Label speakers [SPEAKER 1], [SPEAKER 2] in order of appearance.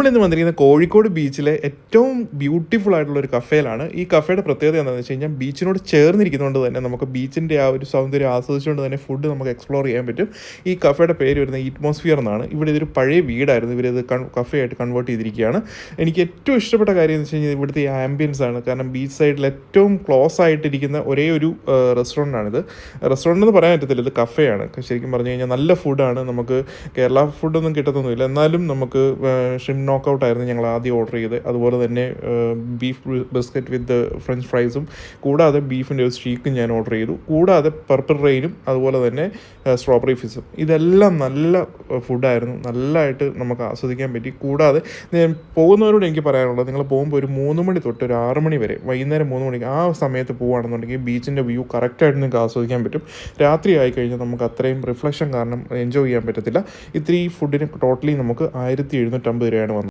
[SPEAKER 1] നമ്മളിന്ന് വന്നിരിക്കുന്നത് കോഴിക്കോട് ബീച്ചിലെ ഏറ്റവും ബ്യൂട്ടിഫുൾ ആയിട്ടുള്ള ഒരു കഫേയിലാണ്. ഈ കഫേയുടെ പ്രത്യേകത എന്താണെന്ന് വെച്ച് കഴിഞ്ഞാൽ ബീച്ചിനോട് ചേർന്നിരിക്കുന്നതുകൊണ്ട് തന്നെ നമുക്ക് ബീച്ചിൻ്റെ ആ ഒരു സൗന്ദര്യം ആസ്വദിച്ചുകൊണ്ട് തന്നെ ഫുഡ് നമുക്ക് എക്സ്പ്ലോർ ചെയ്യാൻ പറ്റും. ഈ കഫേയുടെ പേര് വരുന്നത് ഈറ്റ്മോസ്ഫിയർ എന്നാണ്. ഇവിടെ ഇതൊരു പഴയ വീടായിരുന്നു, ഇവരിത് കഫേ ആയിട്ട് കൺവേർട്ട് ചെയ്തിരിക്കുകയാണ്. എനിക്ക് ഏറ്റവും ഇഷ്ടപ്പെട്ട കാര്യം എന്ന് വെച്ച് കഴിഞ്ഞാൽ ഇവിടുത്തെ ഈ ആംബിയൻസ് ആണ്. കാരണം ബീച്ച് സൈഡിൽ ഏറ്റവും ക്ലോസ് ആയിട്ടിരിക്കുന്ന ഒരേ ഒരു റെസ്റ്റോറൻ്റാണിത്. റെസ്റ്റോറൻ്റ് എന്ന് പറയാൻ പറ്റത്തില്ല, ഇത് കഫേയാണ്. ശരിക്കും പറഞ്ഞു കഴിഞ്ഞാൽ നല്ല ഫുഡാണ്. നമുക്ക് കേരള ഫുഡൊന്നും കിട്ടത്തൊന്നുമില്ല, എന്നാലും നമുക്ക് ഷ്രിംപ് നോക്കൗട്ട് ആയിരുന്നു ഞങ്ങൾ ആദ്യം ഓർഡർ ചെയ്ത്. അതുപോലെ തന്നെ ബീഫ് ബിസ്ക്കറ്റ് വിത്ത് ഫ്രഞ്ച് ഫ്രൈസും, കൂടാതെ ബീഫിൻ്റെ ഒരു സ്റ്റീക്കും ഞാൻ ഓർഡർ ചെയ്തു. കൂടാതെ പർപ്പിൾ റെയിനും അതുപോലെ തന്നെ സ്ട്രോബെറി ഫിസും. ഇതെല്ലാം നല്ല ഫുഡായിരുന്നു, നല്ലതായിട്ട് നമുക്ക് ആസ്വദിക്കാൻ പറ്റി. കൂടാതെ ഞാൻ പോകുന്നവരോട് എനിക്ക് പറയാനുള്ളത്, നിങ്ങൾ പോകുമ്പോൾ ഒരു 3 മണി തൊട്ട് ഒരു 6 മണി വരെ, വൈകുന്നേരം 3 മണിക്ക് ആ സമയത്ത് പോവുകയാണെന്നുണ്ടെങ്കിൽ ബീച്ചിൻ്റെ വ്യൂ കറക്റ്റായിട്ട് നിങ്ങൾക്ക് ആസ്വദിക്കാൻ പറ്റും. രാത്രി ആയിക്കഴിഞ്ഞാൽ നമുക്ക് അത്രയും റിഫ്ലക്ഷൻ കാരണം എൻജോയ് ചെയ്യാൻ പറ്റത്തില്ല. ഈ ഫുഡിന് ടോട്ടലി നമുക്ക് 1750 രൂപയാണ്